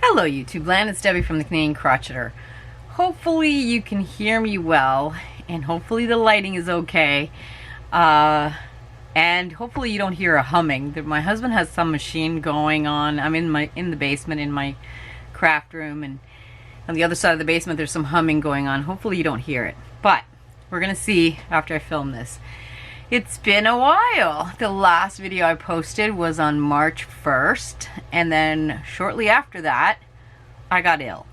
Hello YouTube land, it's Debbie from the Canadian Crocheter. Hopefully you can hear me well, and hopefully the lighting is okay, and hopefully you don't hear a humming. My husband has some machine going on. I'm in the basement in my craft room, and on the other side of the basement there's some humming going on. Hopefully you don't hear it, but we're gonna see after I film this. It's been a while. The last video I posted was on March 1st, and then shortly after that I got ill.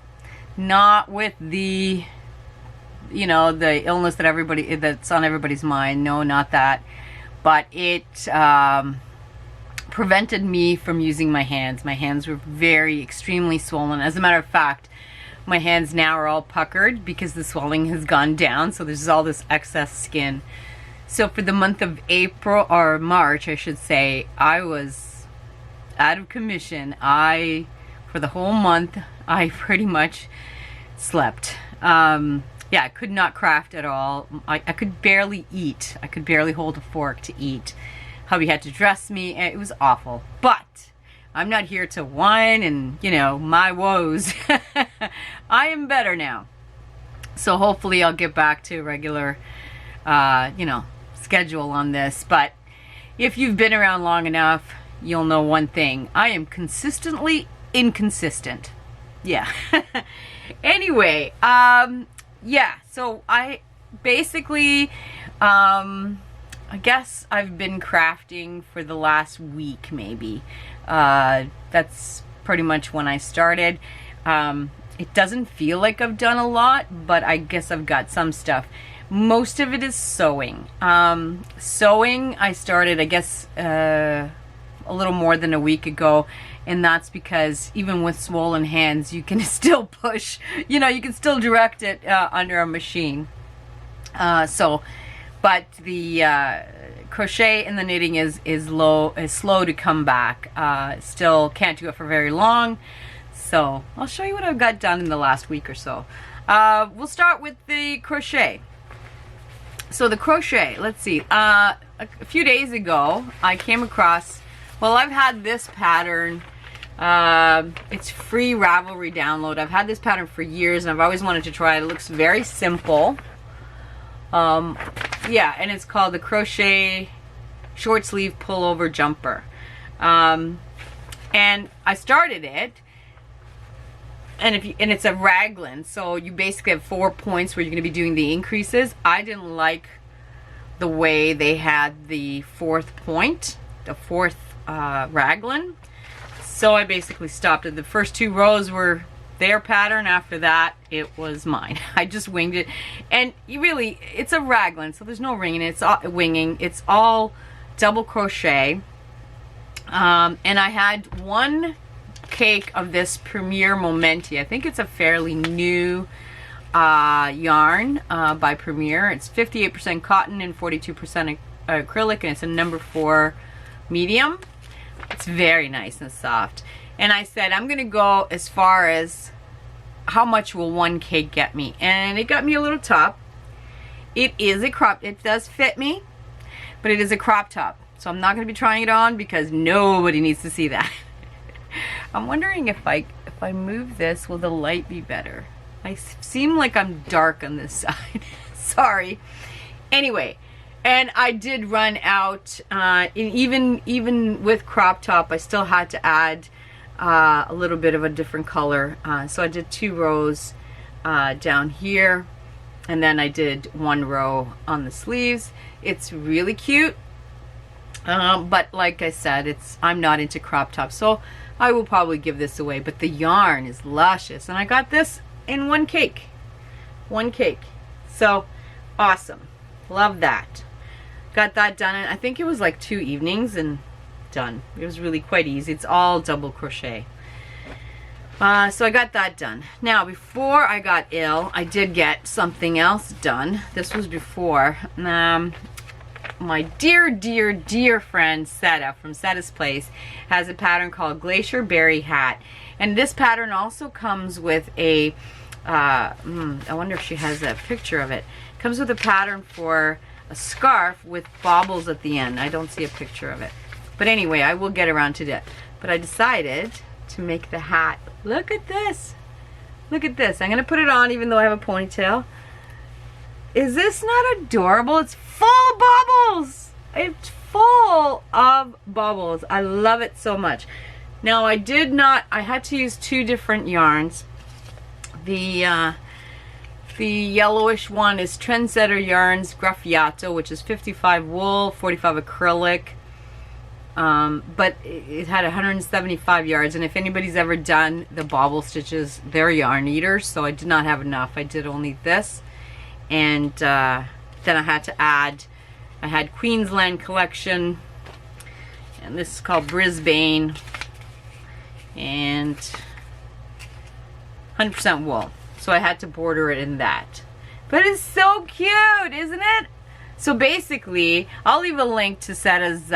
Not with the, you know, the illness that that's on everybody's mind. No, not that. But it prevented me from using my hands. My hands were extremely swollen. As a matter of fact, my hands now are all puckered because the swelling has gone down, so there's all this excess skin. So for the month of April, or March I should say, I was out of commission. For the whole month, I pretty much slept. Yeah, I could not craft at all. I could barely eat. I could barely hold a fork to eat. Hubby had to dress me. It was awful. But I'm not here to whine and, you know, my woes. I am better now. So hopefully I'll get back to regular, you know, schedule on this. But if you've been around long enough, you'll know one thing. I am consistently inconsistent. Yeah. Anyway, yeah, so I basically, I guess I've been crafting for the last week maybe. That's pretty much when I started. It doesn't feel like I've done a lot, but I guess I've got some stuff. Most of it is sewing. Sewing I started, I guess, a little more than a week ago, and that's because even with swollen hands you can still push, you know, you can still direct it under a machine. But the crochet and the knitting is slow to come back. Still can't do it for very long. So I'll show you what I've got done in the last week or so. We'll start with the crochet. So the crochet, let's see, a few days ago I came across, well, I've had this pattern, it's free Ravelry download. I've had this pattern for years and I've always wanted to try it. It looks very simple. Yeah, and it's called the Crochet Short Sleeve Pullover Jumper. And I started it, and it's a raglan, so you basically have 4 points where you're going to be doing the increases. I didn't like the way they had the fourth point, the fourth raglan, so I basically stopped it. The first 2 rows were their pattern. After that, it was mine. I just winged it, and it's a raglan, so there's no ringing. It's all winging. It's all double crochet, and I had one cake of this Premier Momenti. I think it's a fairly new yarn by Premier. It's 58% cotton and 42% acrylic, and it's a number 4 medium. It's very nice and soft. And I said, I'm gonna go as far as how much will one cake get me, and it got me a little top. It is a crop, it does fit me, but it is a crop top, so I'm not gonna be trying it on because nobody needs to see that. I'm wondering if I move this, will the light be better? I seem like I'm dark on this side. Sorry. Anyway, and I did run out, even with crop top, I still had to add a little bit of a different color. So I did 2 rows down here, and then I did 1 row on the sleeves. It's really cute, but like I said, I'm not into crop top, so I will probably give this away. But the yarn is luscious, and I got this in one cake. So awesome. Love that. Got that done in, I think it was like 2 evenings, and done. It was really quite easy. It's all double crochet. So I got that done. Now, before I got ill, I did get something else done. This was before. My dear friend Setta from Setta's Place has a pattern called Glacier Berry hat, and this pattern also comes with a I wonder if she has a picture of it. Comes with a pattern for a scarf with baubles at the end. I don't see a picture of it, but anyway, I will get around to that. But I decided to make the hat. Look at this. Look at this. I'm going to put it on even though I have a ponytail. Is this not adorable? It's full of bubbles. It's full of bubbles. I love it so much. Now I had to use 2 different yarns. The yellowish one is Trendsetter Yarns Graffiato, which is 55 wool, 45 acrylic. But it had 175 yards, and if anybody's ever done the bobble stitches, they're yarn eaters, so I did not have enough. I did only this, and then I had to add, I had Queensland Collection, and this is called Brisbane, and 100% wool, so I had to border it in that. But it's so cute, isn't it? So basically, I'll leave a link to Setta's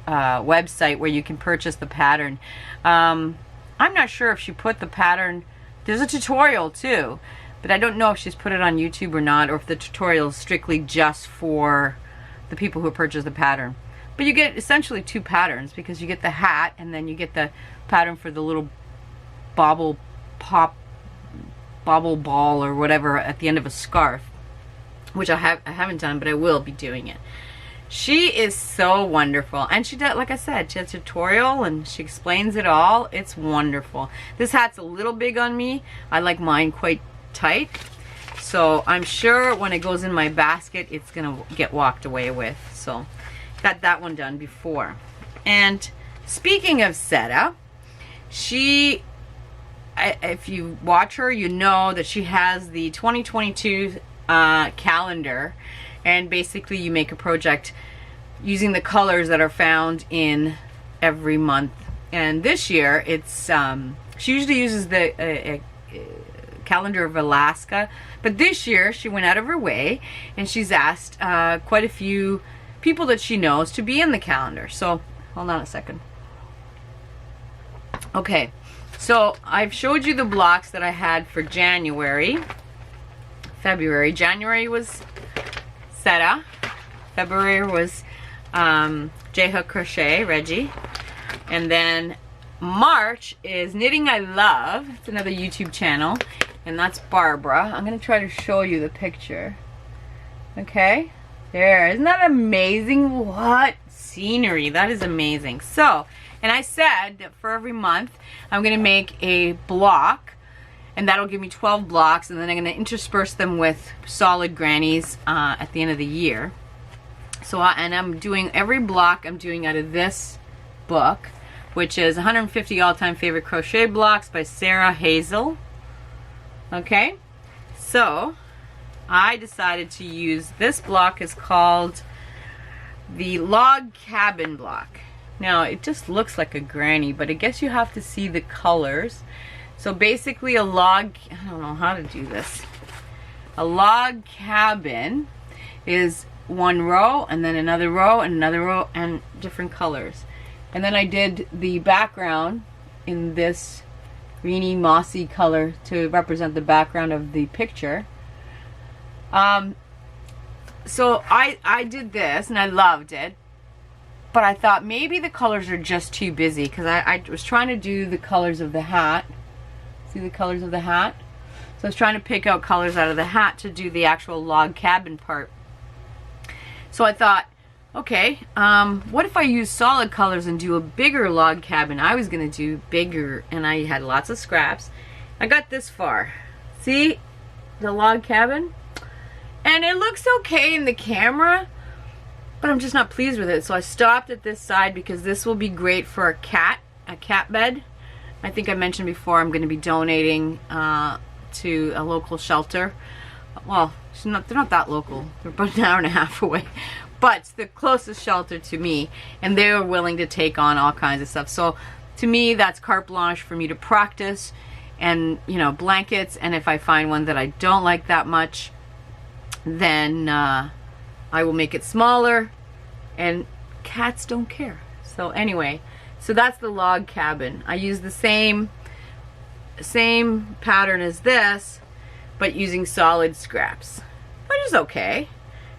website where you can purchase the pattern. I'm not sure if she put the pattern, there's a tutorial too, but I don't know if she's put it on YouTube or not, or if the tutorial is strictly just for the people who purchase the pattern. But you get essentially 2 patterns, because you get the hat and then you get the pattern for the little bobble ball or whatever at the end of a scarf, which I haven't done, but I will be doing it. She is so wonderful, and she does, like I said, she has a tutorial and she explains it all. It's wonderful. This hat's a little big on me. I like mine quite tight, so I'm sure when it goes in my basket it's gonna get walked away with. So got that one done before. And speaking of Setta, she, if you watch her, you know that she has the 2022 calendar, and basically you make a project using the colors that are found in every month. And this year it's she usually uses the calendar of Alaska, but this year she went out of her way and she's asked quite a few people that she knows to be in the calendar. So hold on a second. Okay, so I've showed you the blocks that I had for January, February. January was Setta, February was J-Hook Crochet, Reggie, and then March is Knitting I Love. It's another YouTube channel, and that's Barbara. I'm going to try to show you the picture. Okay, there. Isn't that amazing? What scenery. That is amazing. So, and I said that for every month I'm going to make a block, and that'll give me 12 blocks, and then I'm going to intersperse them with solid grannies at the end of the year. So, and I'm doing every block I'm doing out of this book, which is 150 all-time favorite crochet blocks by Sarah Hazel. Okay, so I decided to use this block. Is called the Log Cabin block. Now it just looks like a granny, but I guess you have to see the colors. So basically a log, I don't know how to do this. A log cabin is one row and then another row and another row and different colors. And then I did the background in this greeny mossy color to represent the background of the picture. So I did this and I loved it, but I thought maybe the colors are just too busy, because I was trying to do the colors of the hat. See the colors of the hat? So I was trying to pick out colors out of the hat to do the actual log cabin part. So I thought, okay, what if I use solid colors and do a bigger log cabin? I was gonna do bigger, and I had lots of scraps. I got this far. See the log cabin? And it looks okay in the camera, but I'm just not pleased with it. So I stopped at this side, because this will be great for a cat bed. I think I mentioned before I'm going to be donating to a local shelter. Well, they're not that local. They're about an hour and a half away. But it's the closest shelter to me, and they were willing to take on all kinds of stuff. So to me, that's carte blanche for me to practice, and, you know, blankets. And if I find one that I don't like that much, then I will make it smaller, and cats don't care. So anyway, so that's the log cabin. I use the same pattern as this, but using solid scraps, which is okay.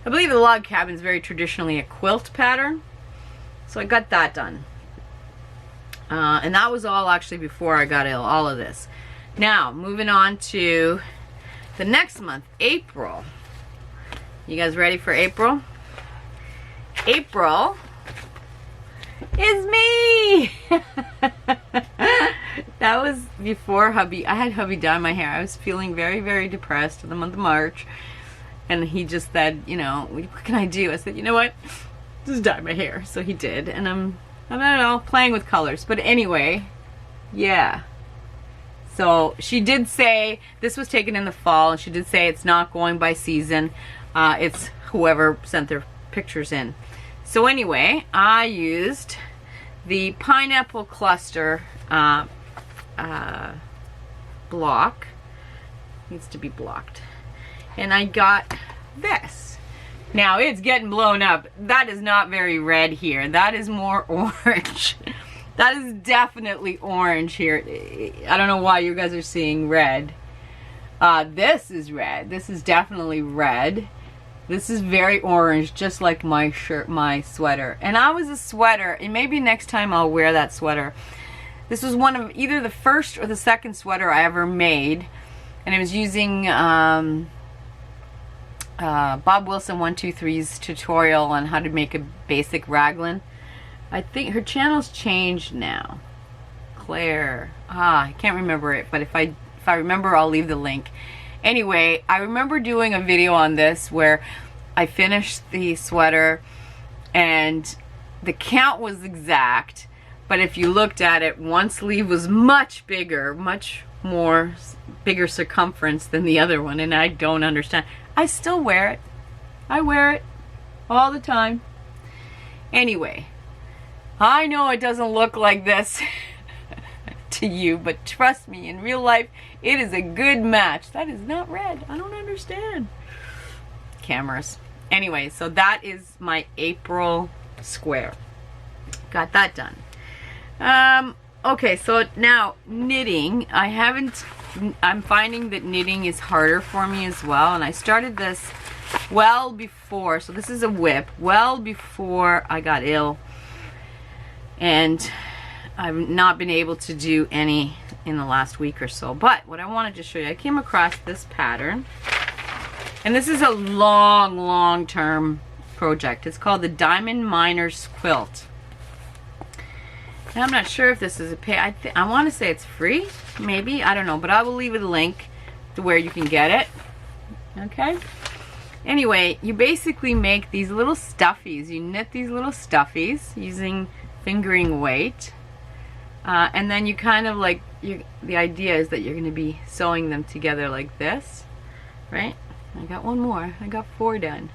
I believe the log cabin is very traditionally a quilt pattern, so I got that done. And that was all actually before I got ill, all of this. Now, moving on to the next month, April. You guys ready for April? April is me! That was before hubby. I had hubby dye my hair. I was feeling very, very depressed in the month of March. And he just said, you know, what can I do? I said, you know what? Just dye my hair. So he did. And I don't know, playing with colors. But anyway, yeah. So she did say, this was taken in the fall, and she did say it's not going by season. It's whoever sent their pictures in. So anyway, I used the pineapple cluster block. Needs to be blocked. And I got this. Now it's getting blown up. That is not very red here. That is more orange. That is definitely orange here. I don't know why you guys are seeing red. This is red. This is definitely red. This is very orange, just like my shirt, my sweater. And I was a sweater, and maybe next time I'll wear that sweater. This was one of either the first or the second sweater I ever made. And it was using Bob Wilson 123's tutorial on how to make a basic raglan. I think her channel's changed now. Clare. I can't remember it, but if I remember, I'll leave the link. Anyway, I remember doing a video on this where I finished the sweater and the count was exact, but if you looked at it, one sleeve was much bigger, much more bigger circumference than the other one, and I don't understand. I still wear it. I wear it all the time. Anyway, I know it doesn't look like this to you, but trust me, in real life, it is a good match. That is not red. I don't understand. Cameras. Anyway, so that is my April square. Got that done. Okay, so now knitting. I'm finding that knitting is harder for me as well, and I started this well before, so this is a whip, well before I got ill, and I've not been able to do any in the last week or so. But what I wanted to show you, I came across this pattern, and this is a long term project. It's called the Diamond Miners Quilt. And I'm not sure if this is a pay. I want to say it's free, maybe, I don't know, but I will leave a link to where you can get it. Okay. Anyway, you basically make these little stuffies. You knit these little stuffies using fingering weight. And then you kind of like, the idea is that you're going to be sewing them together like this, right? I got one more. I got 4 done.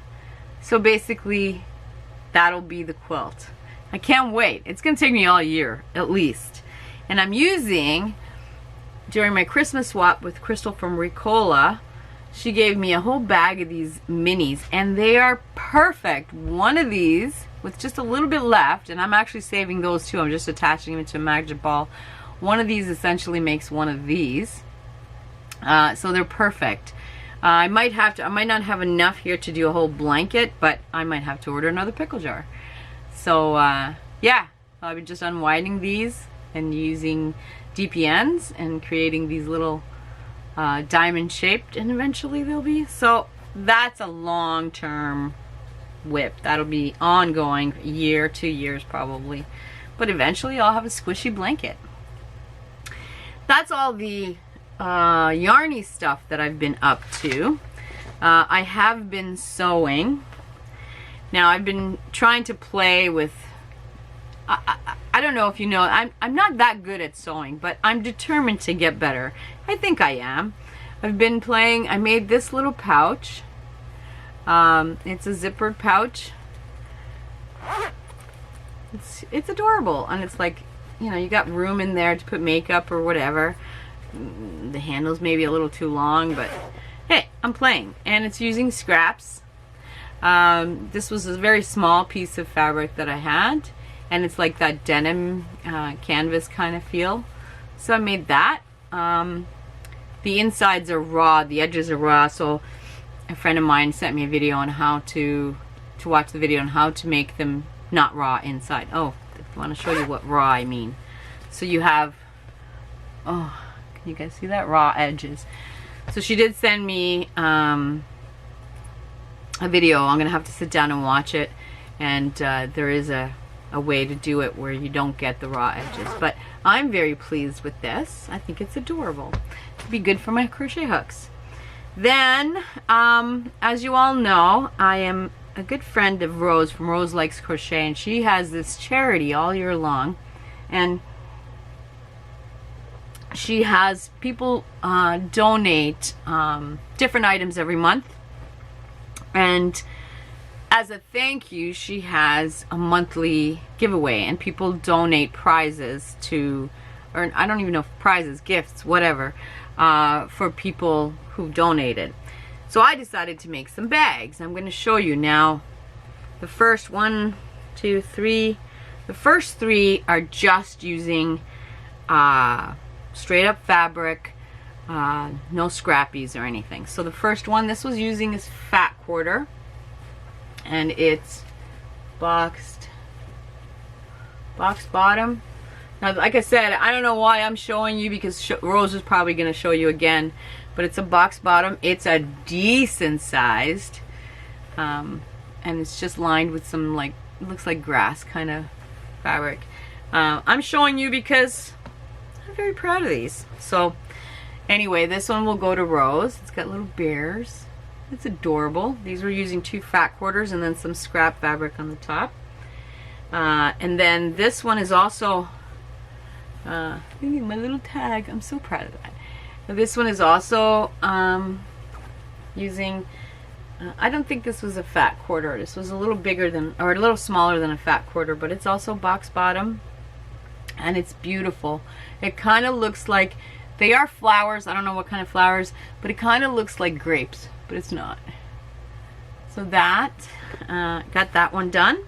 So basically, that'll be the quilt. I can't wait. It's going to take me all year, at least. And I'm using, during my Christmas swap with Crystal from Ricola, she gave me a whole bag of these minis, and they are perfect. One of these with just a little bit left, and I'm actually saving those too. I'm just attaching them to a magic ball. One of these essentially makes one of these. So they're perfect. I might not have enough here to do a whole blanket, but I might have to order another pickle jar. So yeah, I'll be just unwinding these and using DPNs and creating these little diamond shaped, and eventually they'll be, so that's a long-term whip. That'll be ongoing, a year, 2 years probably, but eventually I'll have a squishy blanket. That's all the yarny stuff that I've been up to. I have been sewing. Now I've been trying to play with, I don't know if you know, I'm not that good at sewing, but I'm determined to get better. I think I am. I've been playing, I made this little pouch. It's a zippered pouch. It's adorable, and it's like, you know, you got room in there to put makeup or whatever. The handle's maybe a little too long, but hey, I'm playing. And it's using scraps. This was a very small piece of fabric that I had, and it's like that denim canvas kind of feel. So I made that. The insides are raw, the edges are raw, so a friend of mine sent me a video on how to watch the video on how to make them not raw inside. Oh, I want to show you what raw I mean. So you have, oh, can you guys see that? Raw edges. So she did send me a video. I'm gonna have to sit down and watch it, and there is a way to do it where you don't get the raw edges, but I'm very pleased with this. I think it's adorable. It'd be good for my crochet hooks. Then, as you all know, I am a good friend of Rose from Rose Likes Crochet, and she has this charity all year long, and she has people donate different items every month, and as a thank you, she has a monthly giveaway, and people donate prizes to, or I don't even know if prizes, gifts, whatever, for people who donated. So I decided to make some bags. I'm going to show you now. The first 1, 2, 3. The first 3 are just using straight up fabric, no scrappies or anything. So the first one, this was using this fat quarter, and it's box bottom. Now, like I said, I don't know why I'm showing you, because Rose is probably going to show you again, but it's a box bottom. It's a decent sized, and it's just lined with some, like, it looks like grass kind of fabric. I'm showing you because I'm very proud of these. So anyway, this one will go to Rose. It's got little bears. It's adorable. These were using 2 fat quarters and then some scrap fabric on the top. And then this one is also, my little tag. I'm so proud of that. This one is also using, I don't think this was a fat quarter. This was a little bigger than, or a little smaller than a fat quarter, but it's also box bottom, and it's beautiful. It kind of looks like, they are flowers. I don't know what kind of flowers, but it kind of looks like grapes, but it's not. So that, got that one done.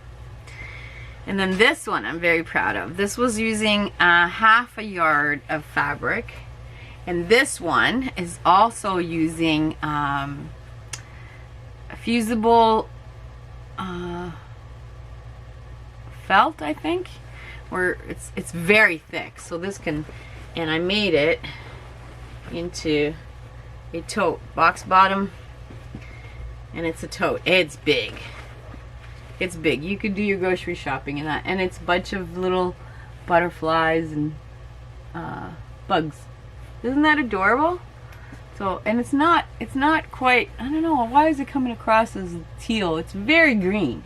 And then this one I'm very proud of. This was using half a yard of fabric. And this one is also using fusible felt, I think, where it's very thick. So this can, and I made it into a tote, box bottom, and it's a tote. It's big. It's big. You could do your grocery shopping in that, and it's a bunch of little butterflies and bugs. Isn't that adorable? So, and it's not quite, I don't know, why is it coming across as teal? It's very green.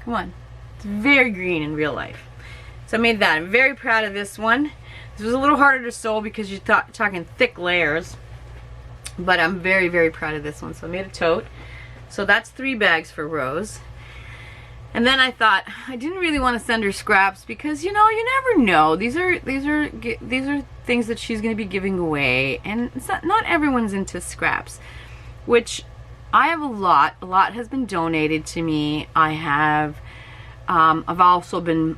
Come on. It's very green in real life. So I made that. I'm very proud of this one. This was a little harder to sew because you're talking thick layers, but I'm very, very proud of this one. So I made a tote. So that's 3 bags for Rose. And then I thought, I didn't really want to send her scraps because, you know, you never know. These are things that she's going to be giving away, and it's not everyone's into scraps, which I have a lot. A lot has been donated to me. I have, I've also been,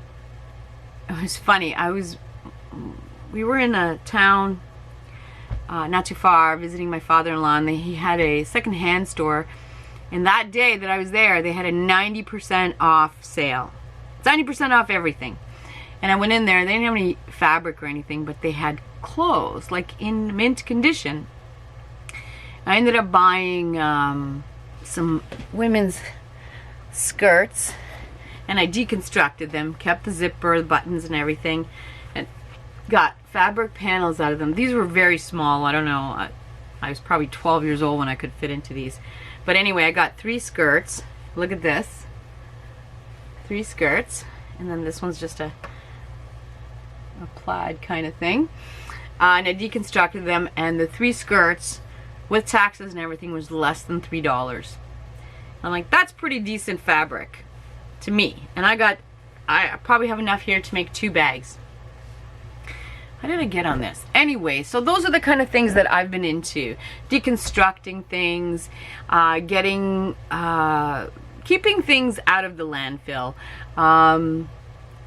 it was funny, we were in a town not too far visiting my father-in-law, and he had a second-hand store. And that day that I was there, they had a 90% off sale. It's 90% off everything. And I went in there, they didn't have any fabric or anything, but they had clothes, like in mint condition. I ended up buying some women's skirts, and I deconstructed them, kept the zipper, the buttons and everything, and got fabric panels out of them. These were very small. I don't know. I was probably 12 years old when I could fit into these. But anyway, I got 3 skirts. Look at this. 3 skirts. And then this one's just a plaid kind of thing. And I deconstructed them, and the 3 skirts with taxes and everything was less than $3. I'm like, that's pretty decent fabric to me. And I probably have enough here to make 2 bags. How did I get on this? Anyway, so those are the kind of things that I've been into. Deconstructing things, keeping things out of the landfill.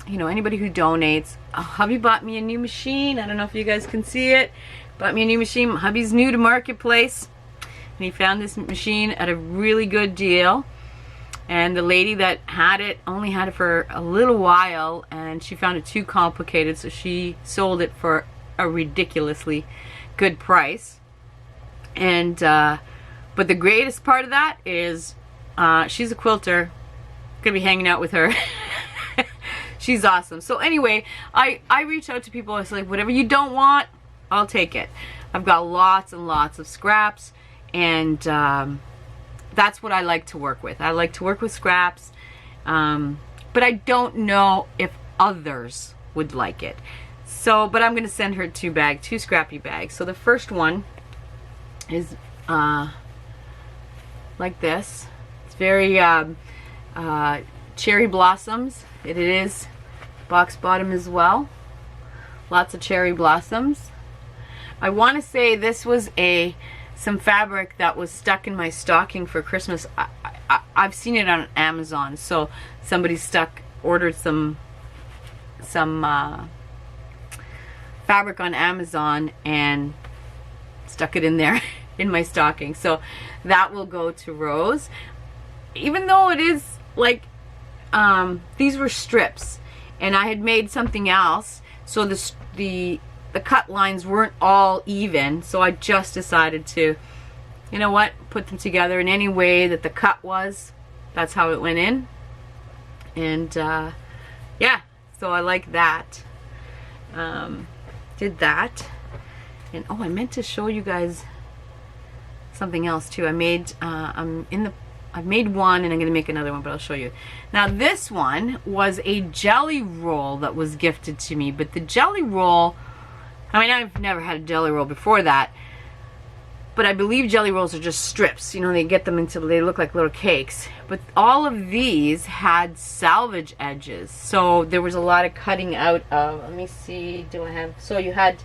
You know, anybody who donates. Hubby bought me a new machine. I don't know if you guys can see it. Bought me a new machine. Hubby's new to Marketplace, and he found this machine at a really good deal. And the lady that had it only had it for a little while, and she found it too complicated, so she sold it for a ridiculously good price. And but the greatest part of that is she's a quilter. Gonna be hanging out with her. She's awesome. So anyway, I reach out to people. I was like, whatever you don't want, I'll take it. I've got lots and lots of scraps, and that's what I like to work with. I like to work with scraps, but I don't know if others would like it. So, but I'm gonna send her two scrappy bags. So the first one is like this. It's very cherry blossoms. It is box bottom as well. Lots of cherry blossoms. I want to say this was some fabric that was stuck in my stocking for Christmas. I've seen it on Amazon. So somebody ordered some fabric on Amazon and stuck it in there in my stocking. So that will go to Rose. Even though it is like these were strips, and I had made something else, so the cut lines weren't all even, so I just decided to, you know what, put them together in any way that the cut was. That's how it went in. And yeah, so I like that. Did that. And oh, I meant to show you guys something else too. I made I've made one, and I'm going to make another one, but I'll show you. Now this one was a jelly roll that was gifted to me, but the jelly roll, I mean, I've never had a jelly roll before that, but I believe jelly rolls are just strips. You know, they get them until they look like little cakes. But all of these had salvage edges, so there was a lot of cutting out of, let me see, do I have, so you had,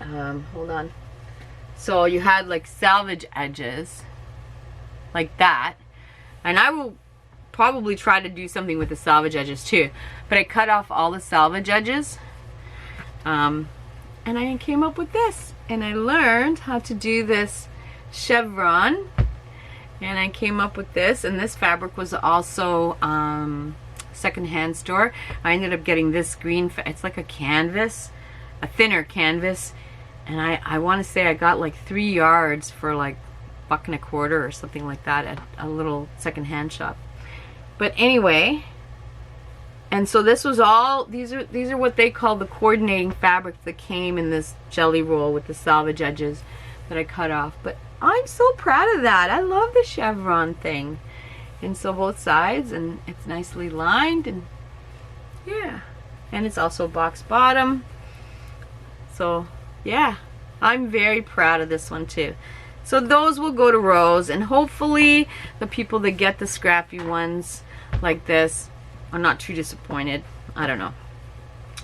hold on. So you had like salvage edges, like that, and I will probably try to do something with the salvage edges too, but I cut off all the salvage edges, and I came up with this, and I learned how to do this chevron, and I came up with this. And this fabric was also secondhand store. I ended up getting this green, it's like a canvas, a thinner canvas, and I want to say I got like 3 yards for like $1.25 or something like that at a little secondhand shop. But anyway, and so this was all, these are what they call the coordinating fabrics that came in this jelly roll with the salvage edges that I cut off. But I'm so proud of that. I love the chevron thing. And so both sides, and it's nicely lined, and yeah, and it's also box bottom. So yeah, I'm very proud of this one too. So those will go to Rose, and hopefully the people that get the scrappy ones like this are not too disappointed. I don't know.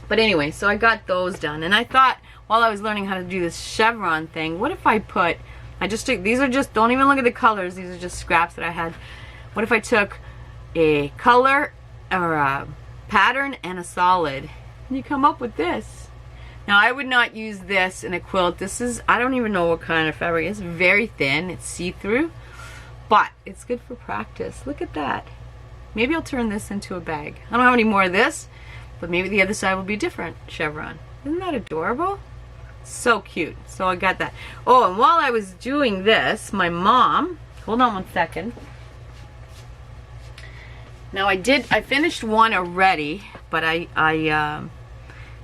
But anyway, so I got those done, and I thought while I was learning how to do this chevron thing, what if I put, I just took, these are just, don't even look at the colors, these are just scraps that I had. What if I took a color or a pattern and a solid, and you come up with this? Now I would not use this in a quilt. This is, I don't even know what kind of fabric. It's very thin, it's see-through, but it's good for practice. Look at that. Maybe I'll turn this into a bag. I don't have any more of this, but maybe the other side will be different chevron. Isn't that adorable? So cute. So I got that. Oh, and while I was doing this, my mom, hold on one second. Now I finished one already, but I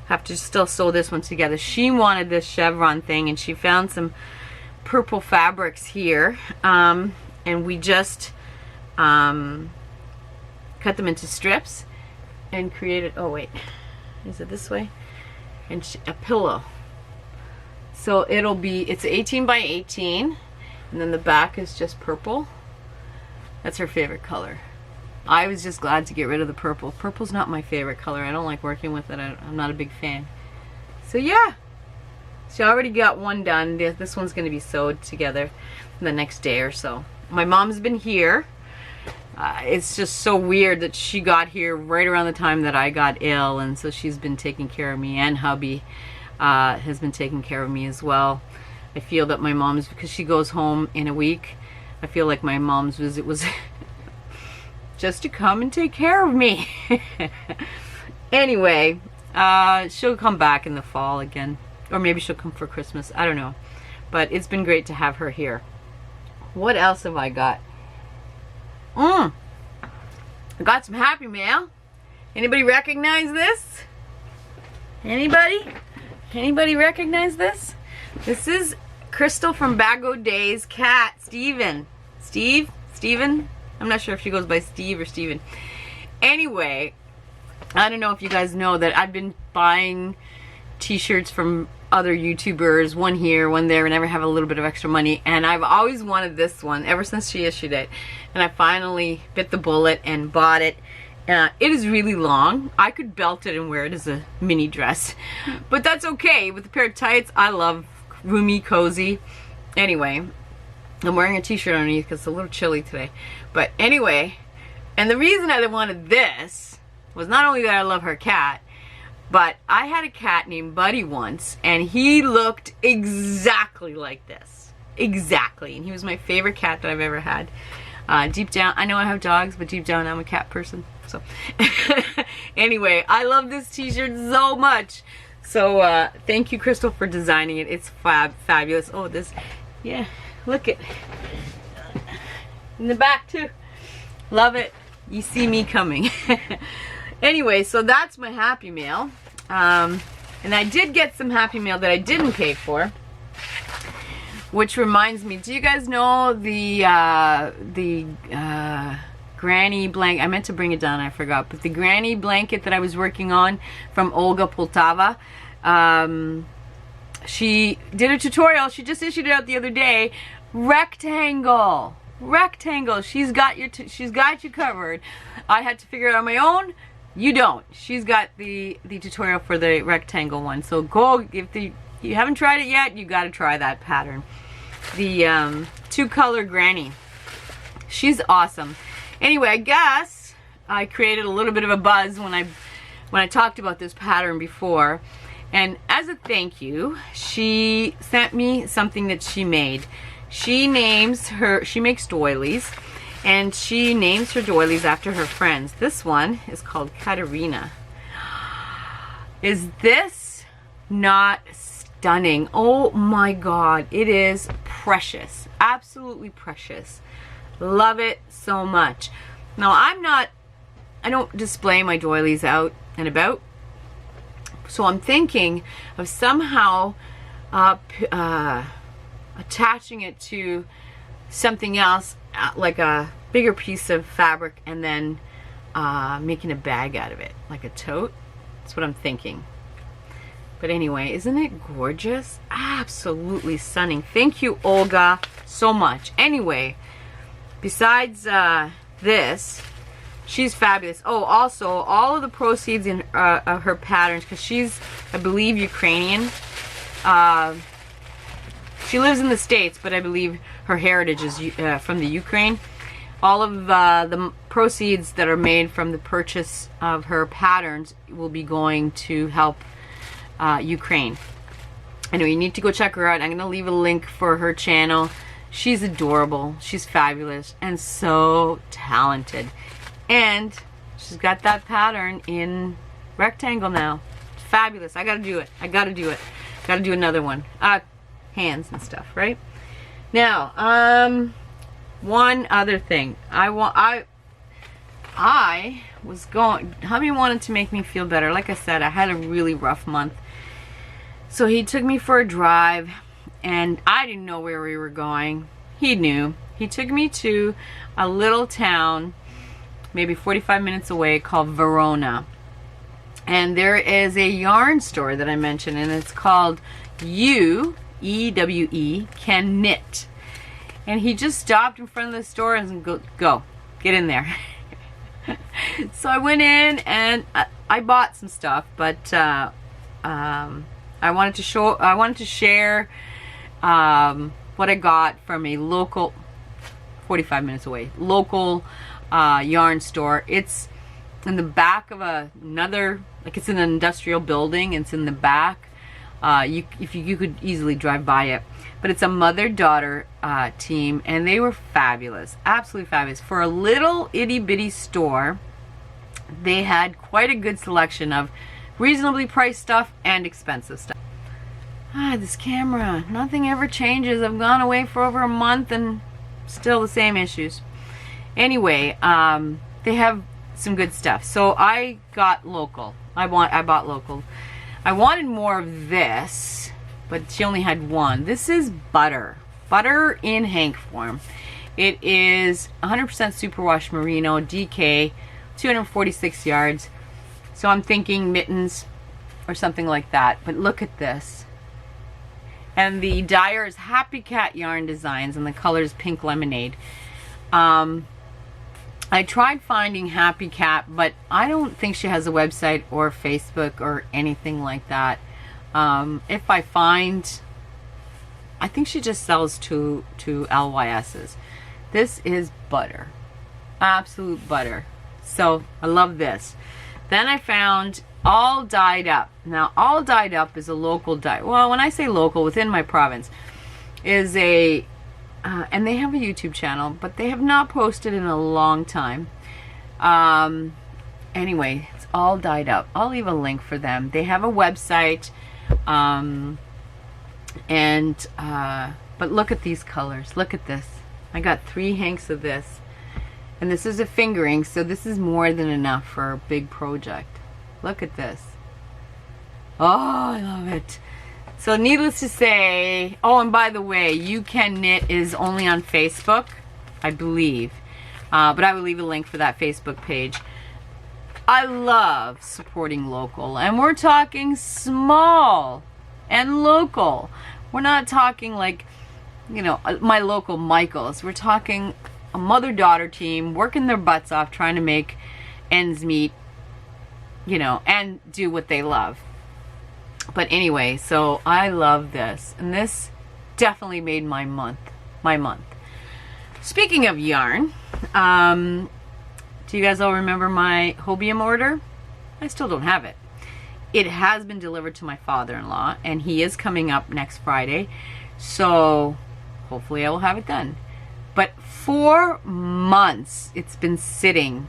have to still sew this one together. She wanted this chevron thing, and she found some purple fabrics here, and we just cut them into strips and created, oh wait, is it this way? And a pillow. So it'll be, it's 18 by 18, and then the back is just purple. That's her favorite color. I was just glad to get rid of the purple. Purple's not my favorite color. I don't like working with it. I'm not a big fan. So yeah, she already got one done. This one's going to be sewed together the next day or so. My mom's been here. It's just so weird that she got here right around the time that I got ill, and so she's been taking care of me, and hubby has been taking care of me as well. I feel that my mom's, because she goes home in a week, I feel like my mom's visit was just to come and take care of me. Anyway, she'll come back in the fall again. Or maybe she'll come for Christmas. I don't know. But it's been great to have her here. What else have I got? I got some Happy Mail. Anybody recognize this? Anybody? Anybody recognize this? This is Crystal from Bago Days' cat, Steven. Steven? I'm not sure if she goes by Steve or Steven. Anyway, I don't know if you guys know that I've been buying t-shirts from other YouTubers, one here, one there, whenever I have a little bit of extra money, and I've always wanted this one ever since she issued it, and I finally bit the bullet and bought it. It is really long. I could belt it and wear it as a mini dress, but that's okay. With a pair of tights, I love roomy, cozy. Anyway, I'm wearing a t-shirt underneath because it's a little chilly today. But anyway, and the reason I wanted this was not only that I love her cat, but I had a cat named Buddy once, and he looked exactly like this. Exactly. And he was my favorite cat that I've ever had. Deep down, I know I have dogs, but deep down I'm a cat person. So anyway, I love this t-shirt so much. So thank you, Crystal, for designing it. It's fabulous. Oh, this, yeah, look at in the back too. Love it. You see me coming. Anyway, so that's my Happy Mail. And I did get some Happy Mail that I didn't pay for. Which reminds me, do you guys know the granny blanket? I meant to bring it down, I forgot. But the granny blanket that I was working on from Olga Poltava. She did a tutorial. She just issued it out the other day. Rectangle. She's got you covered. I had to figure it out on my own. You don't. She's got the tutorial for the rectangle one. So go, if you haven't tried it yet, you got to try that pattern. The two-color granny. She's awesome. Anyway, I guess I created a little bit of a buzz when I talked about this pattern before. And as a thank you, she sent me something that she made. She makes doilies. And she names her doilies after her friends. This one is called Katerina. Is this not stunning? Oh my God, it is precious. Absolutely precious. Love it so much. Now I don't display my doilies out and about. So I'm thinking of somehow attaching it to something else, like a bigger piece of fabric, and then making a bag out of it, like a tote. That's what I'm thinking. But anyway, isn't it gorgeous? Absolutely stunning. Thank you, Olga, so much. Anyway, besides this, she's fabulous. Oh, also, all of the proceeds in of her patterns, because she's, I believe, Ukrainian. She lives in the States, but I believe her heritage is from the Ukraine. All of the proceeds that are made from the purchase of her patterns will be going to help Ukraine. Anyway, you need to go check her out. I'm going to leave a link for her channel. She's adorable. She's fabulous and so talented. And she's got that pattern in rectangle now. It's fabulous. I got to do it. Got to do another one. Hands and stuff, right? Now, one other thing. Hubby wanted to make me feel better. Like I said, I had a really rough month. So he took me for a drive, and I didn't know where we were going. He knew. He took me to a little town, maybe 45 minutes away, called Verona. And there is a yarn store that I mentioned, and it's called Ewe Can Knit. And he just stopped in front of the store and go, get in there. So I went in and I bought some stuff, but I wanted to share what I got from a local, 45 minutes away, local yarn store. It's in the back of another, like it's in an industrial building. It's in the back. You could easily drive by it. But it's a mother-daughter team, and they were fabulous, absolutely fabulous. For a little itty-bitty store, they had quite a good selection of reasonably priced stuff and expensive stuff. This camera, nothing ever changes. I've gone away for over a month and still the same issues. Anyway, they have some good stuff. So I got local. I bought local. I wanted more of this, but she only had one. This is butter in hank form. It is 100% superwash merino DK, 246 yards. So I'm thinking mittens or something like that. But look at this. And the dyer is Happy Cat Yarn Designs, and the color is Pink Lemonade. I tried finding Happy Cat, but I don't think she has a website or Facebook or anything like that. If I find, I think she just sells to LYSs. This is butter, absolute butter. So I love this. Then I found All Dyed Up. Now, All Dyed Up is a local dye. Well, when I say local, within my province, is a and they have a YouTube channel, but they have not posted in a long time. Anyway, it's All Dyed Up. I'll leave a link for them. They have a website, but look at these colors. Look at this. I got 3 hanks of this, and this is a fingering, so this is more than enough for a big project. Look at this. Oh, I love it. So needless to say, oh, and by the way, Ewe Can Knit is only on Facebook, I believe. But I will leave a link for that Facebook page. I love supporting local, and we're talking small and local. We're not talking like, you know, my local Michaels. We're talking a mother-daughter team working their butts off trying to make ends meet, you know, and do what they love. But anyway, so I love this, and this definitely made my month. Speaking of yarn, do you guys all remember my Hobium order? I still don't have it. It has been delivered to my father-in-law, and he is coming up next Friday, so hopefully I will have it done. But 4 months it's been sitting.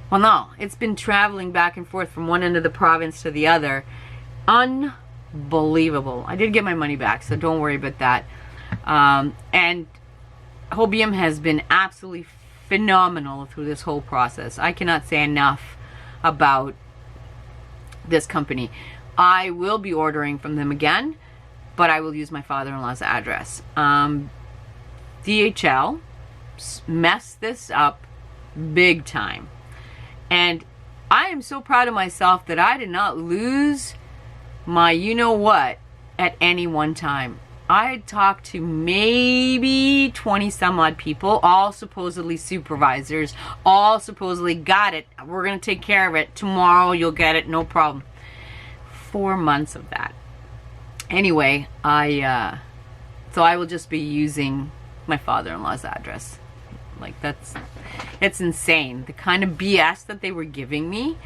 Well, no, it's been traveling back and forth from one end of the province to the other. Unbelievable. I did get my money back, so don't worry about that. And Hobium has been absolutely phenomenal through this whole process. I cannot say enough about this company. I will be ordering from them again, but I will use my father-in-law's address. DHL messed this up big time, and I am so proud of myself that I did not lose my you-know-what at any one time. I had talked to maybe 20 some odd people, all supposedly supervisors, all supposedly got it. We're going to take care of it. Tomorrow you'll get it, no problem. 4 months of that. Anyway, so I will just be using my father-in-law's address. Like, it's insane. The kind of BS that they were giving me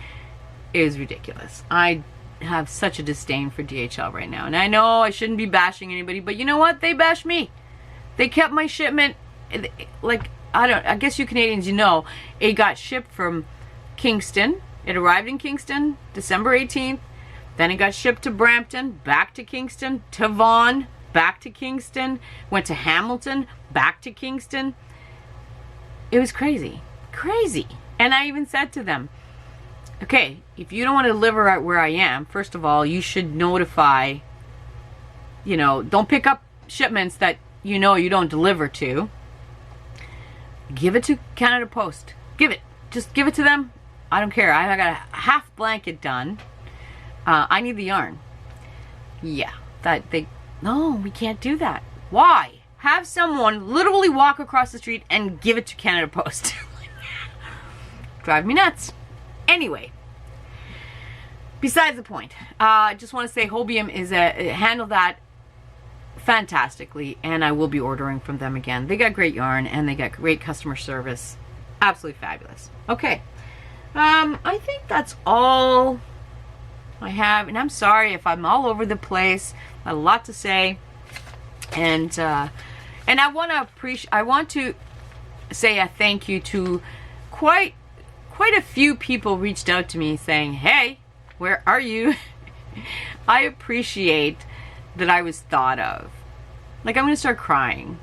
is ridiculous. I have such a disdain for DHL right now, and I know I shouldn't be bashing anybody, but you know what? They bashed me. They kept my shipment. Like, I guess you Canadians, you know, it got shipped from Kingston. It arrived in Kingston December 18th. Then it got shipped to Brampton, back to Kingston, to Vaughan, back to Kingston, went to Hamilton, back to Kingston. It was crazy. Crazy. And I even said to them, okay, if you don't want to deliver at where I am, first of all, you should notify, you know, don't pick up shipments that you know you don't deliver to. Give it to Canada Post. Give it. Just give it to them. I don't care. I got a half blanket done. I need the yarn. Yeah. No, we can't do that. Why? Have someone literally walk across the street and give it to Canada Post. Drive me nuts. Anyway, besides the point, I just want to say Hobium is handled that fantastically, and I will be ordering from them again. They got great yarn, and they got great customer service. Absolutely fabulous. Okay, I think that's all I have, and I'm sorry if I'm all over the place. I have a lot to say, and I want to say a thank you to quite a few people reached out to me saying, hey, where are you? I appreciate that I was thought of. Like, I'm gonna start crying.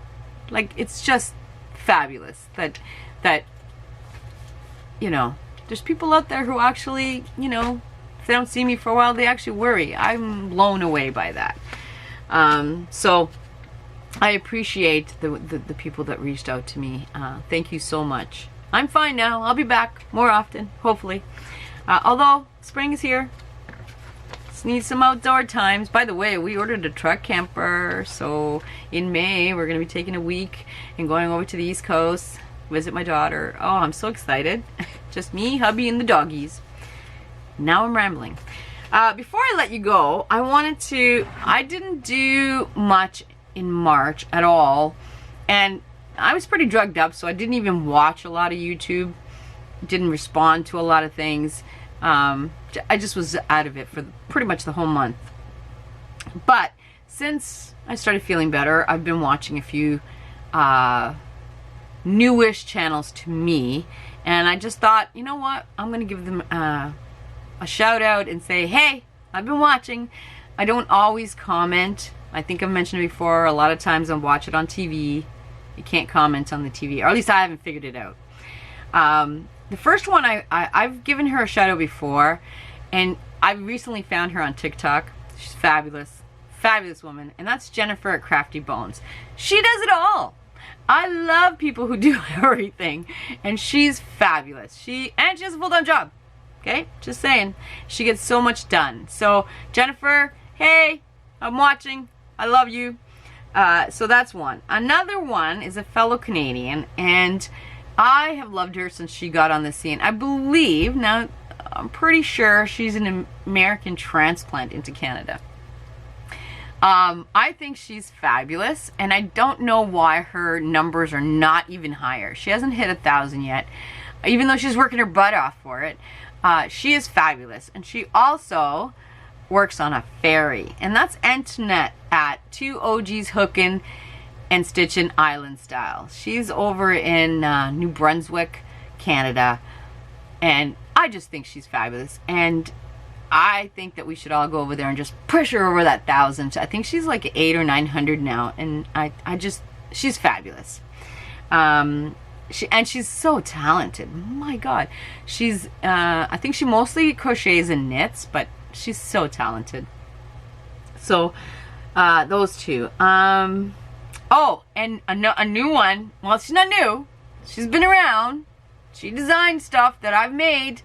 Like, it's just fabulous that you know, there's people out there who actually, you know, if they don't see me for a while, they actually worry. I'm blown away by that. So I appreciate the people that reached out to me. Thank you so much. I'm fine now. I'll be back more often, hopefully. Although spring is here. Just need some outdoor times. By the way, we ordered a truck camper. So in May, we're going to be taking a week and going over to the East Coast, visit my daughter. Oh, I'm so excited. Just me, hubby, and the doggies. Now I'm rambling. Before I let you go, I didn't do much in March at all. And I was pretty drugged up, so I didn't even watch a lot of YouTube. Didn't respond to a lot of things. I just was out of it for pretty much the whole month. But since I started feeling better, I've been watching a few newish channels to me. And I just thought, you know what? I'm going to give them a shout out and say, hey, I've been watching. I don't always comment. I think I've mentioned it before. A lot of times I'll watch it on TV. You can't comment on the TV, or at least I haven't figured it out. The first one, I've given her a shout out before, and I recently found her on TikTok. She's fabulous, fabulous woman, and that's Jennifer at Crafty Bones. She does it all. I love people who do everything, and she's fabulous. And she has a full-time job. Okay, just saying. She gets so much done. So Jennifer, hey, I'm watching. I love you. So that's one. Another one is a fellow Canadian, and I have loved her since she got on the scene. I believe, now I'm pretty sure she's an American transplant into Canada. I think she's fabulous, and I don't know why her numbers are not even higher. She hasn't hit 1,000 yet, even though she's working her butt off for it. She is fabulous, and she also works on a ferry, and that's Antoinette at 2 OG's Hookin and Stitchin Island Style. She's over in New Brunswick, Canada, and I just think she's fabulous, and I think that we should all go over there and just push her over that 1,000. I think she's like 800 or 900 now, and she's fabulous. She's so talented. My God, I think she mostly crochets and knits, but she's so talented. So those two. Oh, and a new one. Well, she's not new. She's been around. She designed stuff that I've made,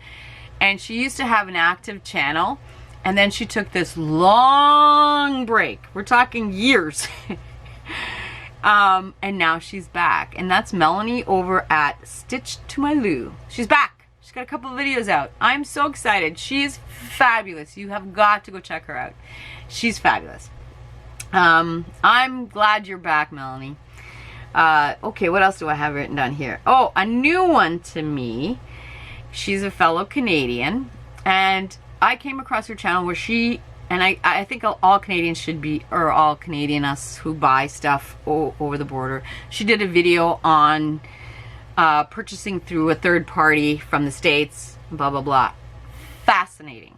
and she used to have an active channel, and then she took this long break. We're talking years. And now she's back, and that's Melanie over at Stitch to My Lou. She's back. She's got a couple of videos out. I'm so excited. She's fabulous. You have got to go check her out. She's fabulous. I'm glad you're back, Melanie. Okay, what else do I have written down here? Oh, a new one to me. She's a fellow Canadian, and I came across her channel where she, and I think all Canadians should be, or all Canadian us who buy stuff over the border. She did a video on purchasing through a third party from the States, blah, blah, blah. Fascinating.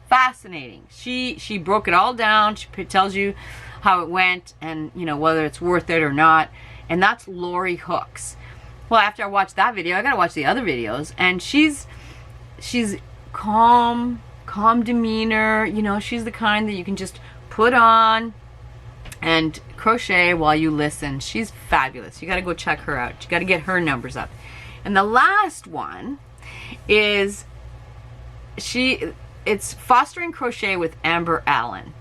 Fascinating. She broke it all down. She tells you how it went and, you know, whether it's worth it or not. And that's Lori Hooks. Well, after I watched that video, I gotta watch the other videos. And she's calm demeanor. You know, she's the kind that you can just put on and crochet while you listen. She's fabulous. You gotta go check her out. You gotta get her numbers up. And the last one is it's Fostering Crochet with Amber Allen.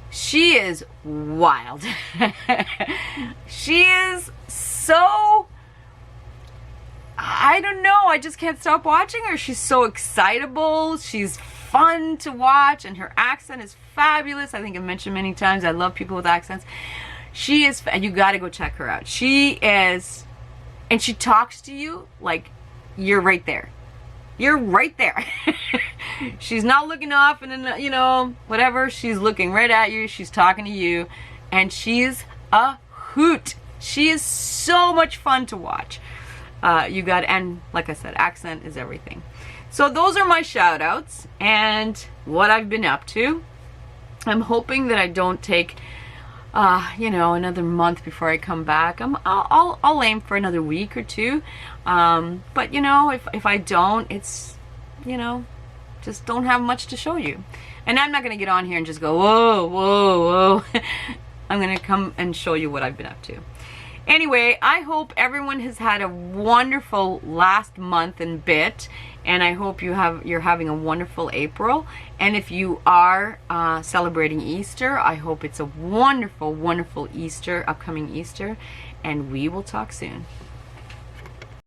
She is wild. She is so, I don't know, I just can't stop watching her. She's so excitable. She's fun to watch, and her accent is fabulous. I think I've mentioned many times I love people with accents. She is, you gotta go check her out. She is, and she talks to you like you're right there. you're right there. She's not looking off and then, you know, whatever. She's looking right at you. She's talking to you. And she's a hoot. She is so much fun to watch. And like I said, accent is everything. So those are my shout outs and what I've been up to. I'm hoping that I don't take, you know, another month before I come back. I'll aim for another week or two. But you know, if I don't, it's, you know, just don't have much to show you. And I'm not going to get on here and just go, whoa, whoa, whoa. I'm going to come and show you what I've been up to. Anyway, I hope everyone has had a wonderful last month and bit, and I hope you're having a wonderful April. And if you are celebrating Easter, I hope it's a wonderful, wonderful Easter, upcoming Easter, and we will talk soon.